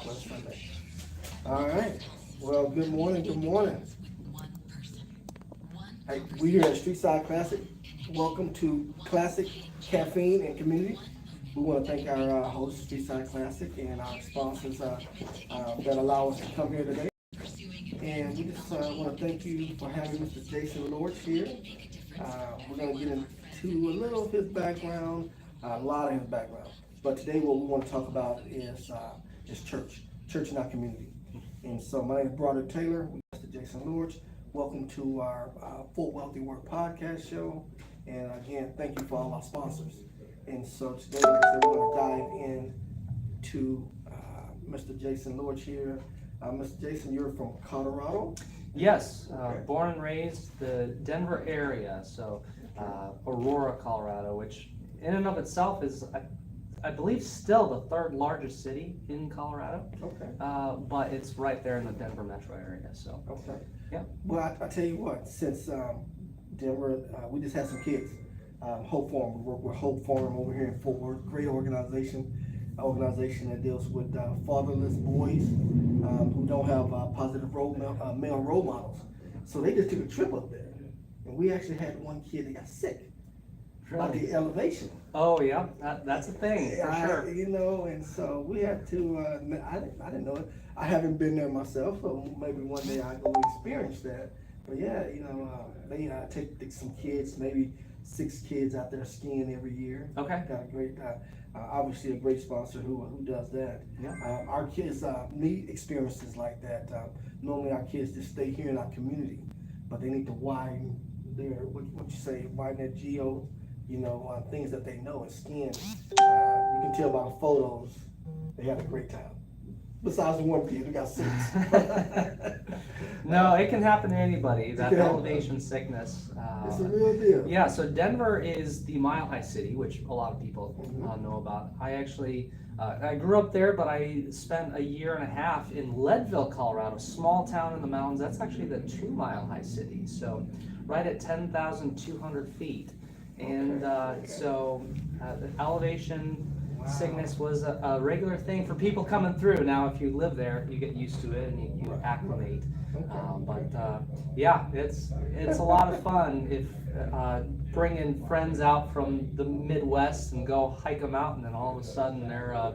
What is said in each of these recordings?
First Sunday. All right. Well, good morning. Good morning. Hey, we here at Streetside Classic. Welcome to Classic Caffeine and Community. We want to thank our host, Streetside Classic, and our sponsors that allow us to come here today. And we just want to thank you for having Mr. Jason Lorch here. We're going to get into a little of his background, a lot of his background. But today what we want to talk about is church in our community. And so my name is Broderick Taylor, Mr. Jason Lorch. Welcome to our Full Wealthy Work podcast show. And again, thank you for all our sponsors. And so today, like I said, we're going to dive into Mr. Jason Lorch here. Mr. Jason, you're from Colorado? Yes, born and raised the Denver area, so Aurora, Colorado, which in and of itself is, I believe, still the third largest city in Colorado. Okay. But it's right there in the Denver metro area, so. Okay. Yeah. Well, I tell you what, since Denver, we just had some kids. Hope Forum, we work with Hope Forum over here in Fort Worth, great organization that deals with fatherless boys who don't have positive male role models. So they just took a trip up there, and we actually had one kid that got sick about the elevation. Oh yeah, that's a thing for sure. You know, and so we had to. I didn't know it. I haven't been there myself, so maybe one day I go experience that. But yeah, you know, they take some kids, maybe 6 kids out there skiing every year. Okay. Got a great, obviously a great sponsor who does that. Yeah. Our kids need experiences like that. Normally our kids just stay here in our community, but they need to widen their, what you say, widen their geo, you know, things that they know. And skiing, you can tell by the photos, they had a great time. Besides the one kid who got sick. No, it can happen to anybody, that elevation sickness. It's a real deal. Yeah, so Denver is the Mile High City, which a lot of people know about. I actually, I grew up there, but I spent a year and a half in Leadville, Colorado, small town in the mountains. That's actually the 2 Mile High City, so right at 10,200 feet. And so the elevation sickness was a regular thing for people coming through. Now, if you live there, you get used to it and you acclimate. Yeah, it's a lot of fun if bringing friends out from the Midwest and go hike them out, and then all of a sudden they're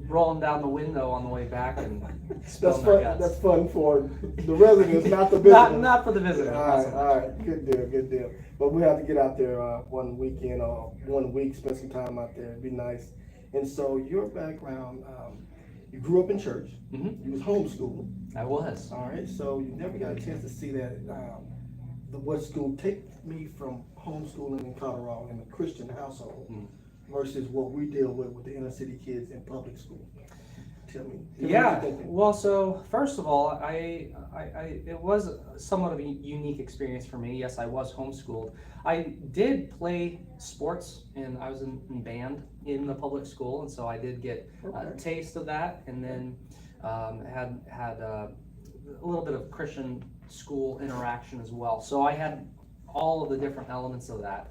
rolling down the window on the way back and spilling their guts. That's fun for the residents, not the visitors. not for the visitors. All right, good deal. But we have to get out there one weekend or 1 week, spend some time out there. It'd be nice. And so your background, you grew up in church. Mm-hmm. You was homeschooled. I was. All right, so you never got a chance to see that. What school? Take me from homeschooling in Colorado in a Christian household versus what we deal with the inner city kids in public school. Tell me Yeah, what you think. well, so first of all, it was somewhat of a unique experience for me. Yes, I was homeschooled. I did play sports, and I was in band in the public school, and so I did get a taste of that, and then had a little bit of Christian school interaction as well. So I had all of the different elements of that.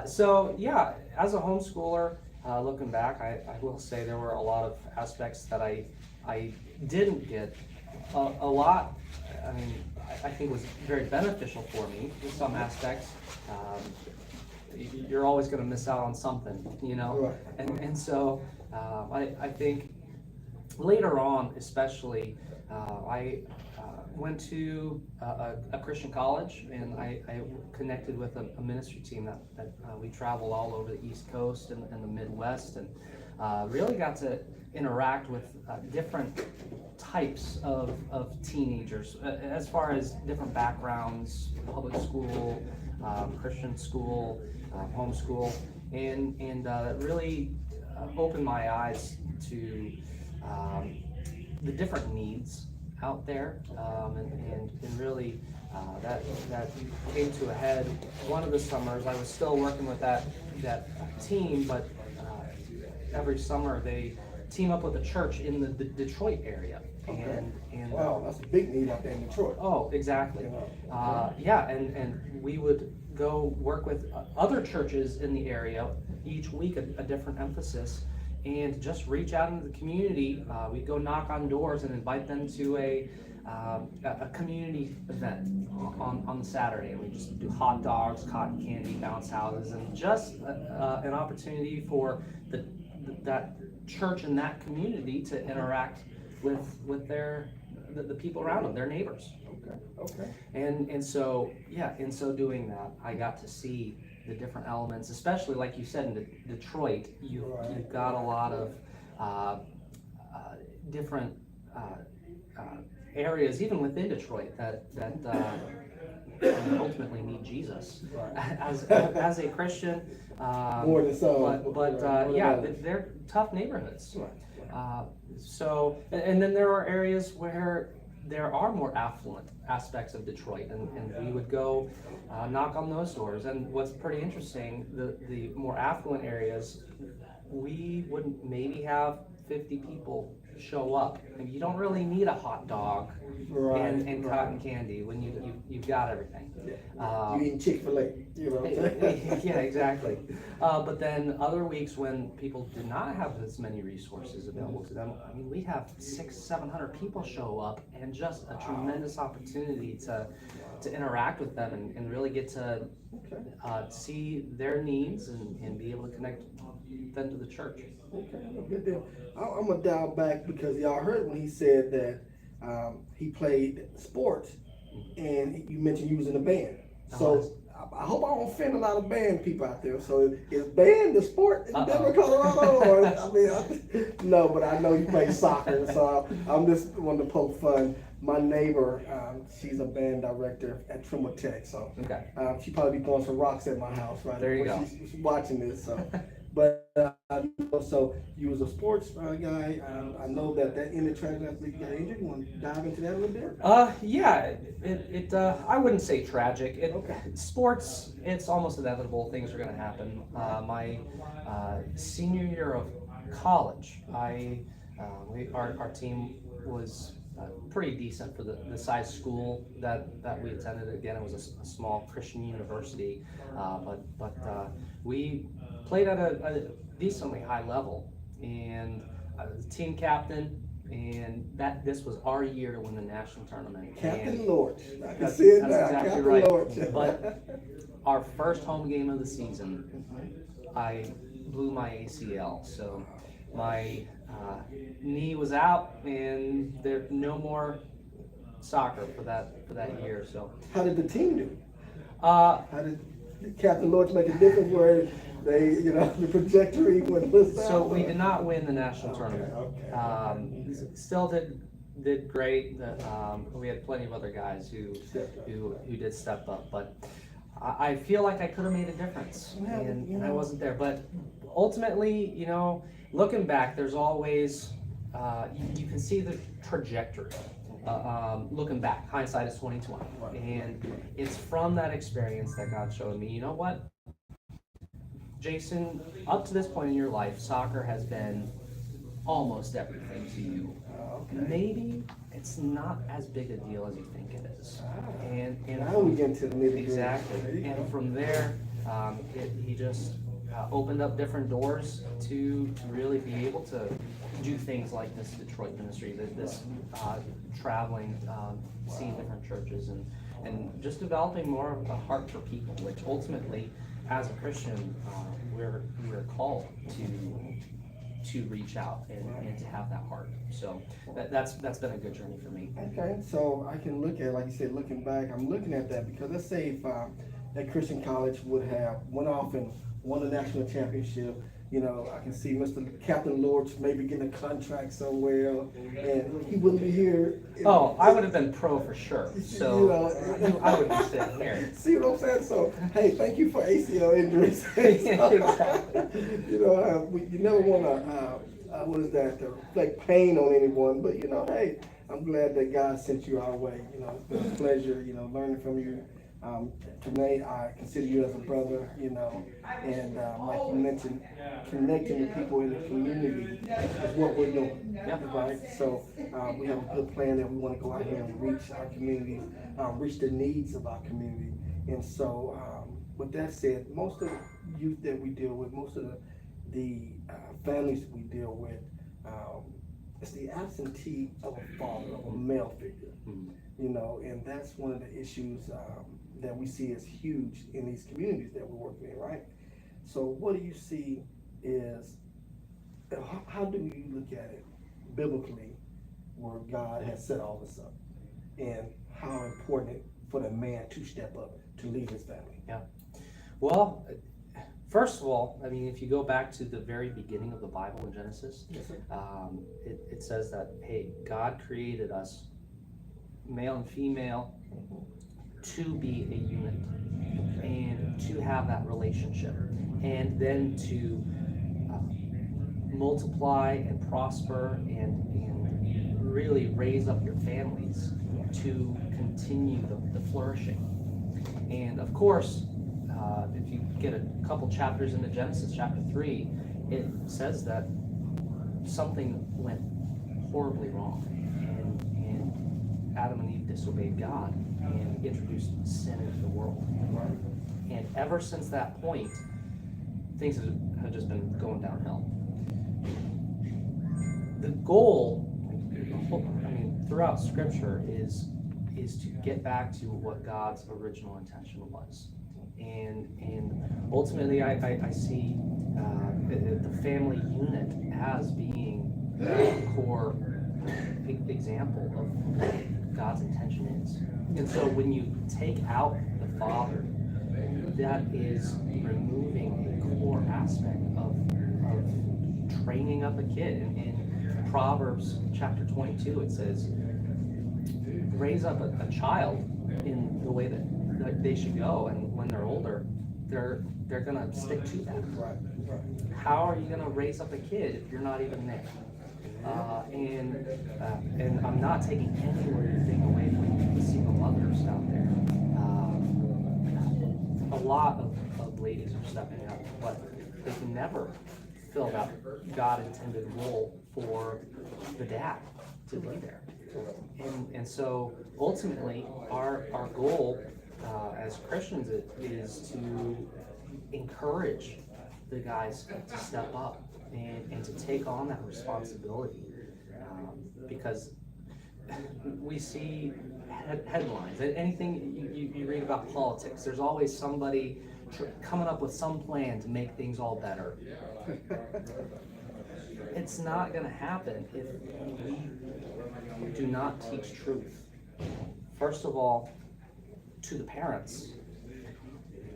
So yeah, as a homeschooler, looking back, I will say there were a lot of aspects that I didn't get. A lot, I mean, I think was very beneficial for me in some aspects. You're always going to miss out on something, you know? Right. And so I think later on, especially, I went to a Christian college, and I connected with a ministry team that we traveled all over the East Coast and the Midwest, and really got to interact with different types of teenagers as far as different backgrounds, public school, Christian school, homeschool, and that really opened my eyes to the different needs out there, and really that came to a head. One of the summers, I was still working with that team, but every summer they team up with a church in the Detroit area. And wow, that's a big need out there in Detroit. Oh, exactly. Yeah, and we would go work with other churches in the area each week, a different emphasis. and just reach out into the community. We'd go knock on doors and invite them to a community event on the Saturday. And we just do hot dogs, cotton candy, bounce houses, and just an opportunity for that church and that community to interact with the people around them, their neighbors. Okay. And so, yeah, in so doing that, I got to see the different elements, especially like you said in Detroit, you've got a lot of different areas, even within Detroit, that ultimately need Jesus. As a Christian, More than some. but yeah, they're tough neighborhoods. So, and then there are areas where there are more affluent aspects of Detroit, and we would go knock on those doors. And what's pretty interesting, the more affluent areas, we would maybe have 50 people show up. And you don't really need a hot dog and cotton candy when you've got everything. You eat Chick-fil-A, you know. Yeah, exactly. But then other weeks when people did not have as many resources available to them, I mean, we have 600-700 people show up, and just a tremendous opportunity to interact with them and really get to see their needs and be able to connect them to the church. Okay, good deal. I'm gonna dial back because y'all heard when he said that he played sports, and you mentioned you was in a band. So I hope I don't offend a lot of band people out there. So is band the sport in Denver, Colorado? Or, I mean, no, but I know you play soccer, so I'm just wanting to poke fun. My neighbor, she's a band director at Trimble Tech, so she probably be throwing some rocks at my house right there. You when go. She's watching this, so. But so you was a sports guy. I know that in the track last week you got injured. You want to dive into that a little bit? Yeah. It I wouldn't say tragic. Sports, it's almost inevitable. Things are going to happen. My senior year of college, our team was pretty decent for the size school that we attended. Again, it was a small Christian university, but we played at a decently high level, and I was the team captain, and this was our year to win the national tournament. Captain Lord, I can see it now. That's exactly Captain right. Lord. But our first home game of the season, I blew my ACL, so my knee was out, and there's no more soccer for that year. So how did the team do? How did Captain Lords make a difference where they, the trajectory went this down? So we did not win the national tournament. Still did great. We had plenty of other guys who did step up, but I feel like I could have made a difference, and I wasn't there. But ultimately, looking back, there's always you can see the trajectory. Looking back, hindsight is 20/20, and it's from that experience that God showed me, you know what, Jason, up to this point in your life, soccer has been almost everything to you. Maybe it's not as big a deal as you think it is. And now we get to the nitty-gritty. Exactly. And from there, he just opened up different doors to really be able to do things like this Detroit ministry, this traveling, seeing different churches, and just developing more of a heart for people, which ultimately, as a Christian, we're called to reach out and to have that heart. So that's been a good journey for me. Okay, so I can look at, like you said, looking back, I'm looking at that because let's say if that Christian college would have went off and won the national championship, I can see Mr. Captain Lords maybe getting a contract somewhere, and he wouldn't be here. I would have been pro for sure. So I would be sitting here. See what I'm saying? So hey, thank you for ACL injuries. You never want to what is that? To inflict pain on anyone, but hey, I'm glad that God sent you our way. It's been a pleasure, learning from you. Tonight, I consider you as a brother, and like you mentioned, connecting with people in the community is what we're doing, right? So we have a good plan that we want to go out here and reach our community, reach the needs of our community. And so with that said, most of the youth that we deal with, most of the the families we deal with, it's the absentee of a father, of a male figure. You know, and that's one of the issues that we see as huge in these communities that we're working in, right? So what do you see is, how do you look at it biblically, where God has set all this up, and how important for the man to step up to lead his family? Yeah. Well, first of all, I mean, if you go back to the very beginning of the Bible in Genesis, Yes, sir. it says that, hey, God created us, male and female, to be a unit and to have that relationship, and then to multiply and prosper and really raise up your families to continue the flourishing. And of course, if you get a couple chapters into Genesis, chapter 3, it says that something went horribly wrong, and Adam and Eve disobeyed God and introduced sin into the world. And ever since that point, things have just been going downhill. The goal, I mean, throughout Scripture is to get back to what God's original intention was. And ultimately, I see the family unit as being the core example of what God's intention is. And so when you take out the father, that is removing a core aspect of training up a kid. In Proverbs chapter 22, it says, raise up a child in the way that they should go, and when they're older, they're gonna stick to that. Right. How are you gonna raise up a kid if you're not even there? And I'm not taking anything away from the single mothers out there. A lot of ladies are stepping up, but they can never fill that God intended role for the dad to be there. And so ultimately, our goal as Christians is to encourage the guys to step up and to take on that responsibility, because we see headlines, anything you read about politics, there's always somebody coming up with some plan to make things all better. It's not going to happen if we do not teach truth. First of all, to the parents,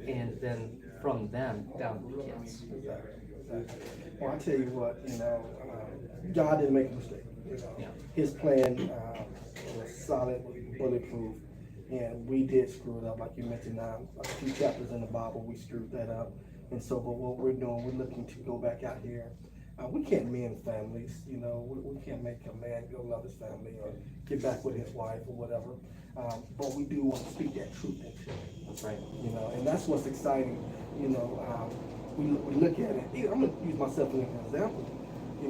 and then from them down to the kids. Exactly. Well, I tell you what, God didn't make a mistake. Yeah. His plan was solid, bulletproof, and we did screw it up, like you mentioned. A few chapters in the Bible, we screwed that up, and so. But what we're doing, we're looking to go back out here. We can't mend families, we can't make a man go love his family or get back with his wife or whatever. But we do want to speak that truth into it. That's right. And that's what's exciting. We look at it. I'm gonna use myself as an example.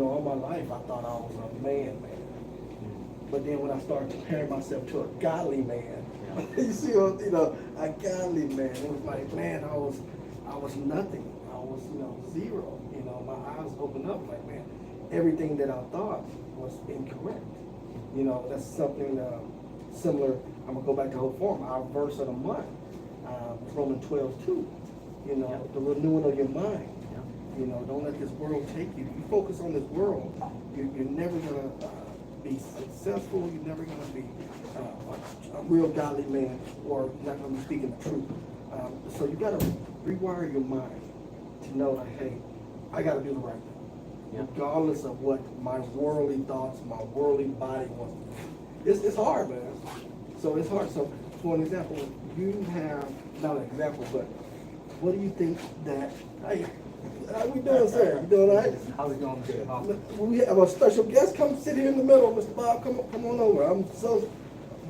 All my life I thought I was a man. But then when I started comparing myself to a godly man, you see, a godly man, it was like, man, I was nothing. I was, zero. My eyes opened up, like, man, everything that I thought was incorrect. That's something similar. I'm gonna go back to whole form. Our verse of the month, Romans 12:2. The renewing of your mind. Don't let this world take you. You focus on this world, you're never gonna be successful. You're never gonna be a real godly man, or not gonna be speaking the truth. So you gotta rewire your mind to know that, hey, I gotta do the right thing, regardless of what my worldly thoughts, my worldly body wants to do. It's hard, man. So it's hard. So for an example, you have, not an example, but what do you think that, hey, how we doing, sir? You doing all right? How's it going, Mr. Hoffman? We have a special guest come sit here in the middle. Mr. Bob, come on over. I'm so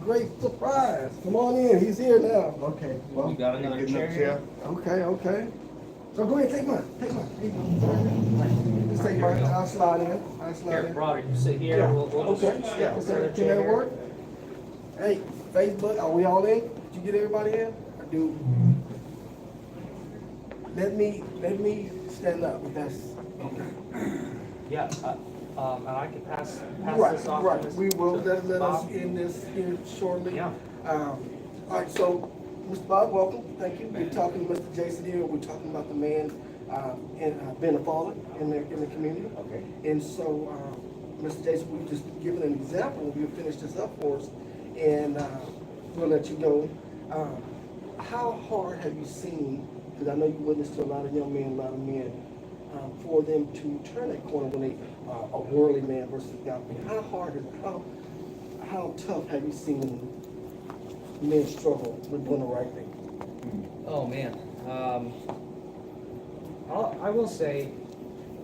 great surprise. Come on in. He's here now. Okay. Well, You got another chair here? Okay. So go ahead, take mine. Here you go. Just take mine. I'll slide in. Here, Broderick, you sit here. Yeah. We'll just Okay. sit in the Can chair that here. work? Hey, Facebook, are we all in? Did you get everybody in? I do. Let me stand up. That's Yeah, and I can pass Right, this off right. to Ms. We will to let us Bob. end this here shortly. Yeah. All right, so, Mr. Bob, welcome. Thank you. We're talking to Mr. Jason here. We're talking about the man, and being a father in the community. Okay. And so, Mr. Jason, we've just given an example. We'll finish this up for us, and we'll let you go. How hard have you seen, because I know you witnessed to a lot of young men, a lot of men, for them to turn that corner when they are a worldly man versus God? How hard is, how tough have you seen men struggle with doing the right thing? Oh man, I will say,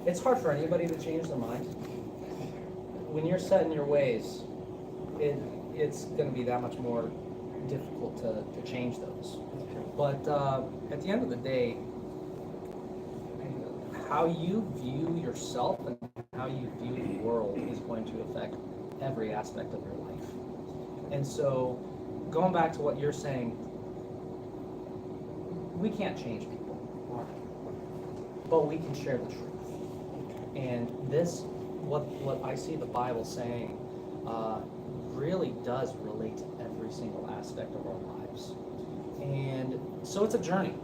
it's hard for anybody to change their mind. When you're set in your ways, it's going to be that much more difficult to change those. But at the end of the day, how you view yourself and how you view the world is going to affect every aspect of your life. And so, going back to what you're saying, we can't change people, but we can share the truth. And this, what I see the Bible saying, really does relate to every single aspect of our lives. And so it's a journey.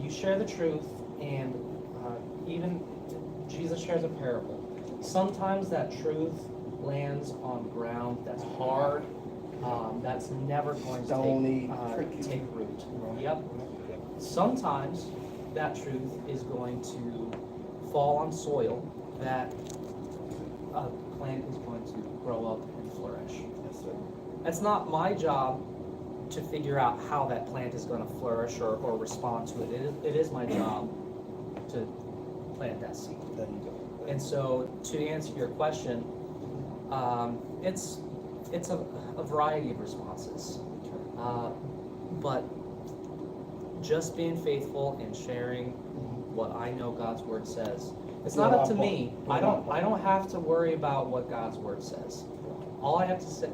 You share the truth, and even Jesus shares a parable. Sometimes that truth lands on ground that's hard, that's never going to take root. Yep. Sometimes that truth is going to fall on soil that a plant is going to grow up and flourish. Yes, sir. It's not my job to figure out how that plant is going to flourish or respond to it. It is my job to plant that seed. There you go. And so, to answer your question, it's a variety of responses, but just being faithful and sharing what I know God's word says. It's not up to me. I don't have to worry about what God's word says. All I have to say,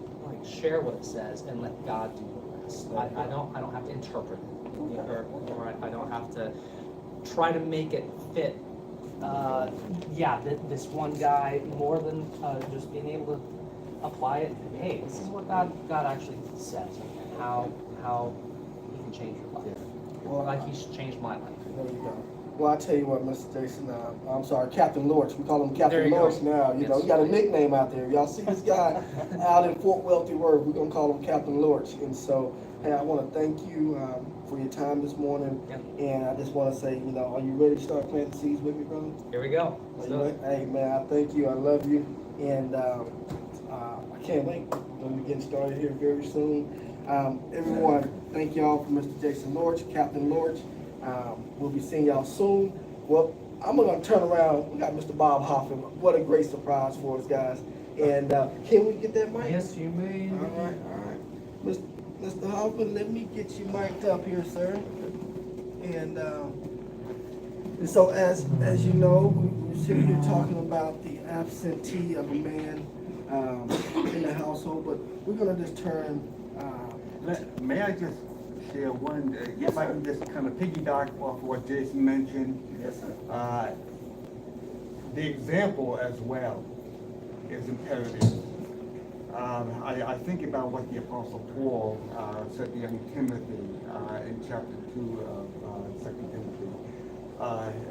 share what it says and let God do the rest. I don't have to interpret it, or I don't have to try to make it fit. This one guy, more than just being able to apply it. Hey, this is what God actually says, and how He can change your life. Well, Like He's changed my life. there you go. Well, I tell you what, Mr. Jason, I'm sorry, Captain Lorch. We call him There Captain you go. Lorch now. You know, Yes. he got a nickname out there. Y'all see this guy out in Fort Wealthy Word. We're gonna call him Captain Lorch. And so, hey, I want to thank you for your time this morning. Yep. And I just want to say, are you ready to start planting seeds with me, brother? Here we go. Are you ready? Hey, man, I thank you. I love you. And I can't wait. We're gonna be getting started here very soon. Everyone, thank y'all for Mr. Jason Lorch, Captain Lorch. We'll be seeing y'all soon. Well, I'm gonna turn around. We got Mr. Bob Hoffman. What a great surprise for us, guys. And can we get that mic? Yes, you may. All right. Mr. Hoffman, let me get you mic'd up here, sir. And so as you know, we're sitting here talking about the absentee of a man in the household, but we're gonna just turn. May I just share one, Yes, if I sir. can just kind of piggyback off what Jason mentioned. Yes, sir. The example as well is imperative. I think about what the Apostle Paul said to young Timothy in chapter 2 of 2 Timothy.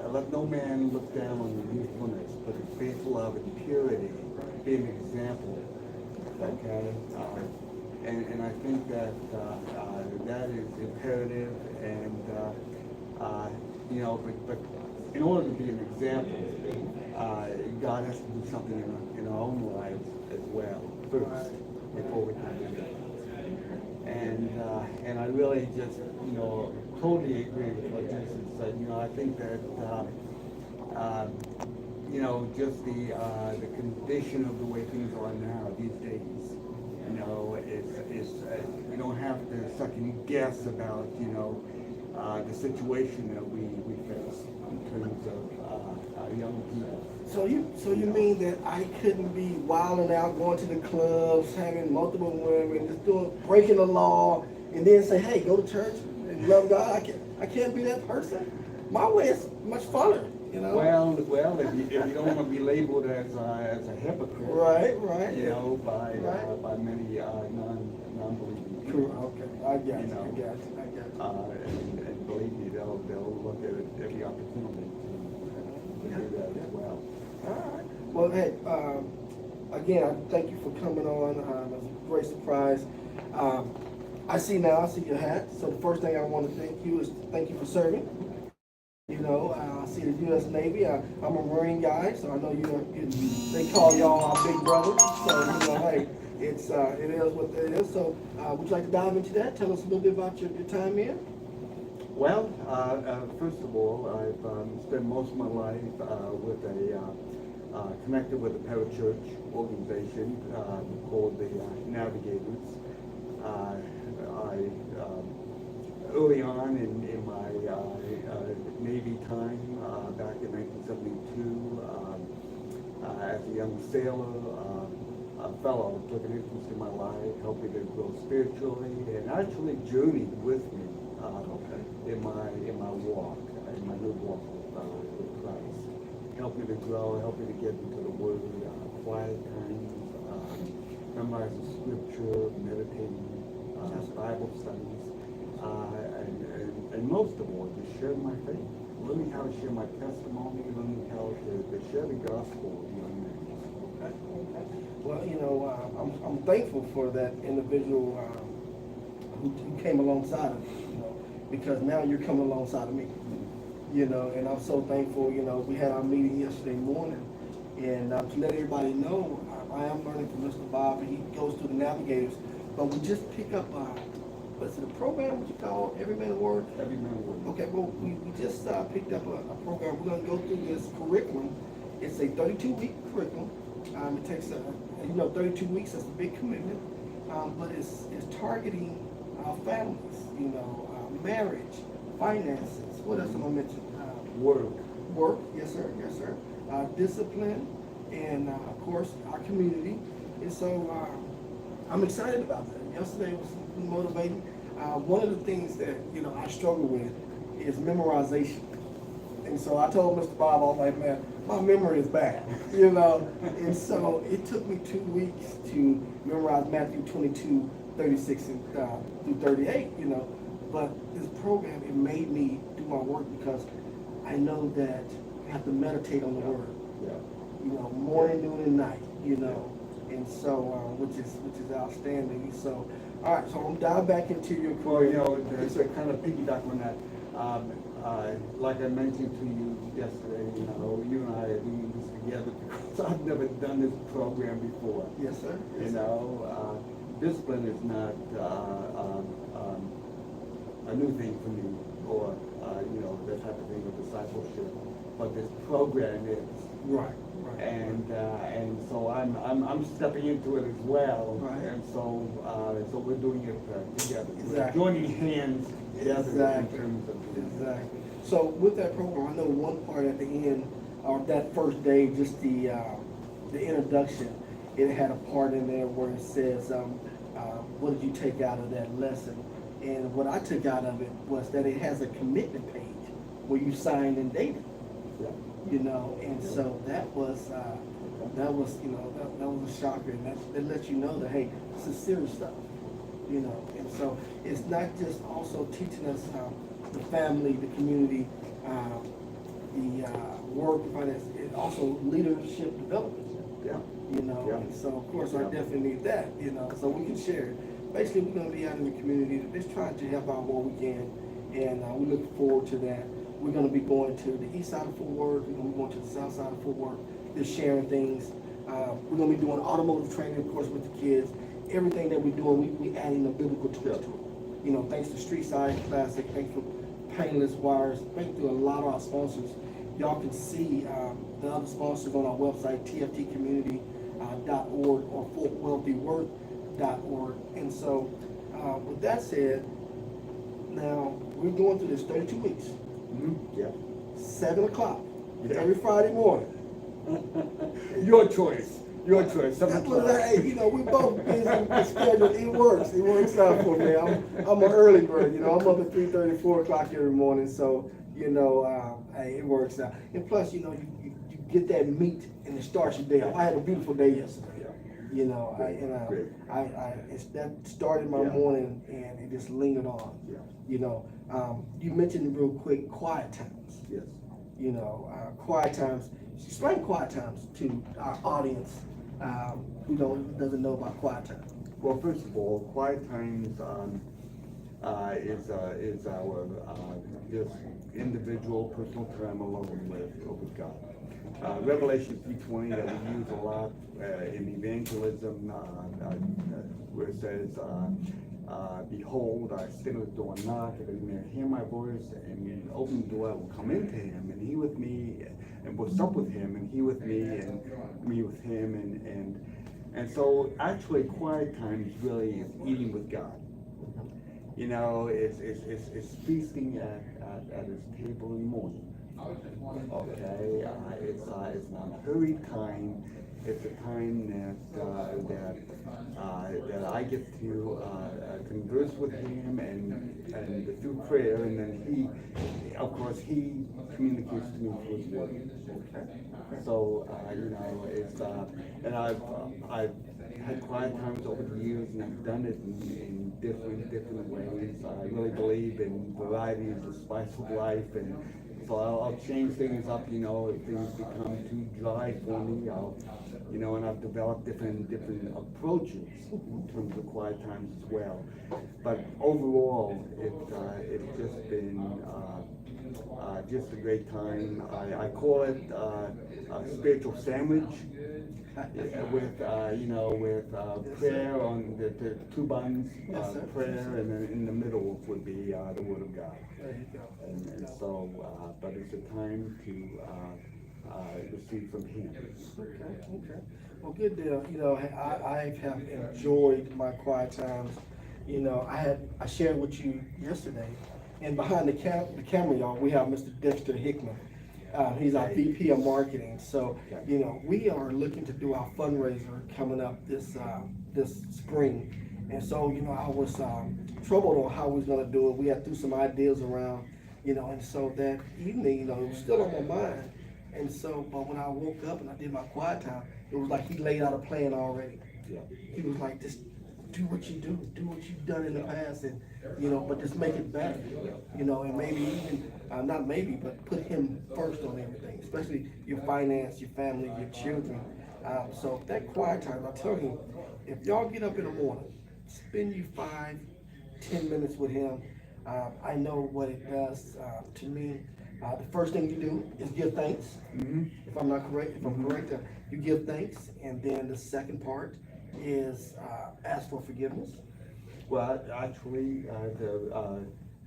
Let no man look down on your youthfulness, but be faithful of it in purity, be an example. Okay? And I think that that is imperative, and but in order to be an example, God has to do something in our own lives as well first before we can do that. And I really just totally agree with what Jason said. I think that just the condition of the way things are now these days. We don't have to second guess about, the situation that we face in terms of our young people. So you mean that I couldn't be wilding out, going to the clubs, having multiple women, just breaking the law, and then say, hey, go to church and love God? I can't be that person. My way is much funner. you know? Well, if you don't want to be labeled as a hypocrite. Right. You know, by Right. many non-believing True, people. okay, I got You you, know. I got you. And believe me, they'll look at every opportunity to do that as well. All right. Well, hey, again, I thank you for coming on. It was a great surprise. I see your hat. So the first thing I want to thank you is thank you for serving. You know, I see the U.S. Navy. I'm a Marine guy, so I know they call y'all our big brother. So you know, hey, it is what it is. So would you like to dive into that? Tell us a little bit about your time here. Well, first of all, I've spent most of my life connected with a parachurch organization called the Navigators. Early on in my Navy time, back in 1972, as a young sailor, a fellow took an interest in my life, helped me to grow spiritually, and actually journeyed with me in my walk, in my new walk with Christ. Helped me to grow, helped me to get into the Word, quiet times, memorizing Scripture, meditating, Bible studies, and most of all, just sharing my faith, learning how to share my testimony, learning how to share the gospel with young men. Okay. Well, you know, I'm thankful for that individual who came alongside of me, you know, because now you're coming alongside of me, you know, and I'm so thankful. You know, we had our meeting yesterday morning, and to let everybody know, I am learning from Mr. Bob, and he goes through the Navigators, but we just pick up what's it, a program, what you call Every Man a Word? Every man a word. Okay, well, we just picked up a program. We're going to go through this curriculum. It's a 32-week curriculum. It takes, 32 weeks. That's a big commitment. But it's targeting families, you know, marriage, finances. What else am I mentioning? Work, yes, sir. Discipline, and of course, our community. And so I'm excited about that. Yesterday was motivating. One of the things that, you know, I struggle with is memorization. And so I told Mr. Bob, I was like, man, my memory is bad, you know. And so it took me 2 weeks to memorize Matthew 22, 36 through 38, you know. But this program, it made me do my work because I know that I have to meditate on the Word, you know, morning, noon, and night, you know. And so, which is outstanding. So, all right, so I'm dive back into your Well, you career. know, to kind of piggyback on that, like I mentioned to you yesterday, you know, you and I are doing this together because I've never done this program before. Yes, sir. You know, discipline is not a new thing for me, or you know, that type of thing of discipleship. But this program is. Right. And so I'm stepping into it as well. Right. And so we're doing it together. Exactly. We're joining hands together Exactly. in terms of. Exactly. So with that program, I know one part at the end, or that first day, just the introduction, it had a part in there where it says, what did you take out of that lesson? And what I took out of it was that it has a commitment page where you signed and dated. Yeah. You know, and so that was you know, that was a shocker, and that lets you know that, hey, this is serious stuff, you know. And so it's not just also teaching us the family, the community, the work, finance, it's also leadership development. Yeah. You know, Yeah. and so of course I definitely need that, you know, so we can share. Basically, we're gonna be out in the community, just trying to help out where we can, and we look forward to that. We're gonna be going to the east side of Fort Worth, we're gonna be going to the south side of Fort Worth, just sharing things. We're gonna be doing automotive training, of course, with the kids. Everything that we're doing, we adding a biblical twist to it. You know, thanks to Street Side Classic, thanks for Painless Wires, thanks to a lot of our sponsors. Y'all can see the other sponsors on our website, tftcommunity.org or fortwealthyworth.org. And so, with that said, now we're going through this 32 weeks, Yeah. 7 o'clock Yeah. every Friday morning. Your choice. 7 That's what o'clock. you know, we both busy with the schedule. It works out for me. I'm an early bird, you know. I'm up at 3:30, 4 o'clock every morning. So You know, hey, it works out. And plus, you know, you get that meat and it starts your day off. I had a beautiful day yesterday. You know, Great. that started my Yeah. morning and it just lingered on. Yeah. You know, you mentioned real quick quiet times. Yes. You know, quiet times. Explain quiet times to our audience who doesn't know about quiet time. Well, first of all, quiet times is our just individual personal time alone with God. Revelation 3:20 that we use a lot in evangelism, where it says, "Behold, I stand at the door and knock. If any man hear my voice and open the door, I will come into him, and he with me, and will sup with him, and he with me, and me with him." And so actually quiet time really is eating with God. You know, it's feasting at his table in the morning. Okay, it's not a hurried time. It's a time that I get to converse with him and through prayer, and then he communicates to me through his word. Okay, so you know, it's and I've had quiet times over the years, and I've done it in different ways. I really believe in variety is the spice of life, and so I'll change things up, you know, if things become too dry for me, and I've developed different approaches in terms of quiet times as well. But overall, it's just been just a great time. I call it a spiritual sandwich with prayer on the two buns, Yes, sir. prayer, and then in the middle would be the Word of God. There you go. And so, but it's a time to receive from Him. Okay. Well, good deal. You know, I have enjoyed my quiet times. You know, I shared with you yesterday, and behind the camera, y'all, we have Mr. Dexter Hickman. He's our VP of marketing. So, you know, we are looking to do our fundraiser coming up this spring. And so, you know, I was troubled on how we was gonna do it. We had threw some ideas around, you know, and so that evening, you know, it was still on my mind. And so, but when I woke up and I did my quiet time, it was like he laid out a plan already. Yeah. He was like, just do what you do what you've done in the past, and you know, but just make it better, you know, and maybe even not maybe, but put him first on everything, especially your finance, your family, your children. So that quiet time, I tell you, if y'all get up in the morning, spend you 5-10 minutes with him. I know what it does to me. The first thing you do is give thanks. Mm-hmm. If I'm correct, you give thanks, and then the second part is ask for forgiveness. Well, actually,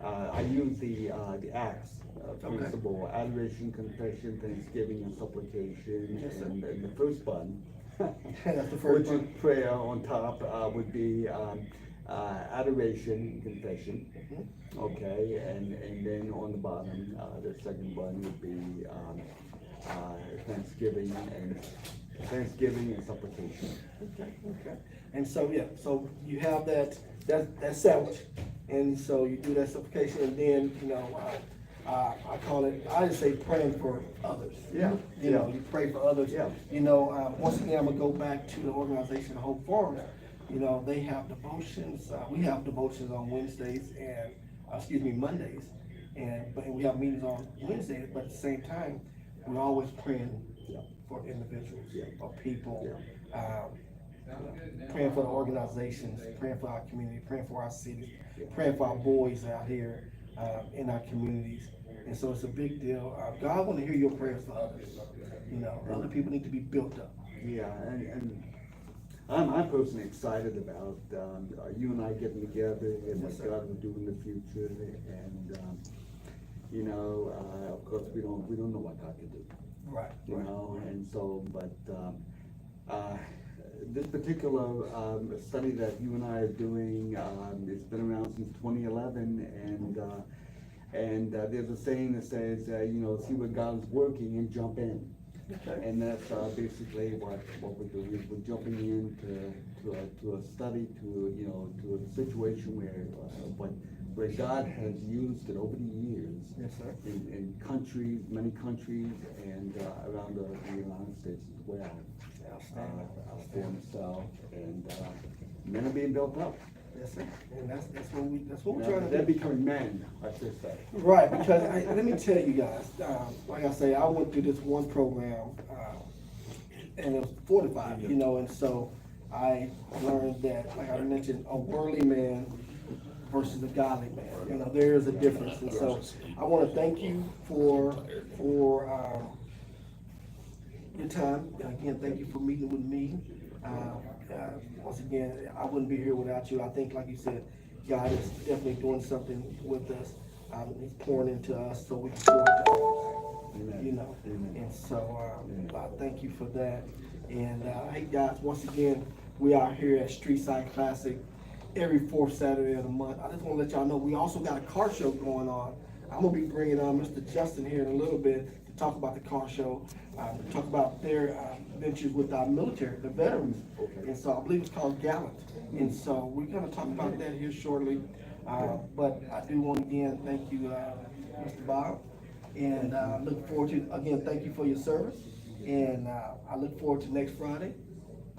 I use the acts principle: adoration, confession, thanksgiving, and supplication. Yes, sir. And the first button, That's the first which is one. prayer on top, would be adoration, confession. Mhm. Okay, and then on the bottom, the second button would be Thanksgiving and supplication. Okay. And so, yeah, so you have that sandwich, and so you do that supplication, and then, you know, I call it, I just say praying for others. Yeah, You know, yeah. you pray for others. Yeah. You know, once again, I'm gonna go back to the organization Hope Farms. You know, they have devotions, we have devotions on Wednesdays and, Mondays. But we have meetings on Wednesdays, but at the same time, we're always praying Yeah. for individuals Yeah. or people. Yeah. Praying for the organizations, praying for our community, praying for our cities, Yeah. praying for our boys out here in our communities. And so it's a big deal. God want to hear your prayers for others. You know, other people need to be built up. Yeah, and I'm personally excited about you and I getting together and what Yes, sir. God will do in the future. And of course, we don't know what God can do. Right. You know, and so, but this particular study that you and I are doing, it's been around since 2011, and there's a saying that says, see where God's working and jump in. Okay. And that's basically what we're doing. We're jumping into to a study, to a situation where where God has used it over the years Yes, sir. in countries, many countries, and around the United States as well. Outstanding. For himself, and men are being built up. Yes, sir. And that's what we're Now, trying to they're do. becoming men, I should say. Right, because let me tell you guys, like I say, I went through this one program, and it was 45, you know, and so I learned that, like I mentioned, a worldly man versus a godly man. You know, there is a difference, and so I want to thank you for your time. Again, thank you for meeting with me. Once again, I wouldn't be here without you. I think, like you said, God is definitely doing something with us. He's pouring into us so we can pour into others, Amen. you know. Amen. And so, I thank you for that. And, hey guys, once again, we are here at Streetside Classic every fourth Saturday of the month. I just want to let y'all know, we also got a car show going on. I'm gonna be bringing on Mr. Justin here in a little bit to talk about the car show, to talk about their ventures with our military, the veterans. And so I believe it's called Gallant. And so we're gonna talk about that here shortly. But I do want to again thank you, Mr. Bob. And look forward to, again, thank you for your service. And I look forward to next Friday,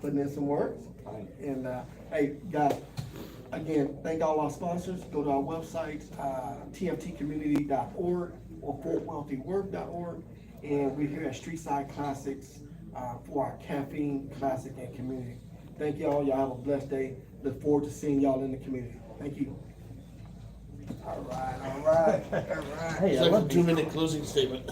putting in some work. And hey, guys, again, thank all our sponsors. Go to our website, tftcommunity.org or fortwealthywork.org. And we're here at Streetside Classics for our caffeine, classic, and community. Thank y'all. Y'all have a blessed day. Look forward to seeing y'all in the community. Thank you. All right. Hey, I Second love these 2-minute closing statement.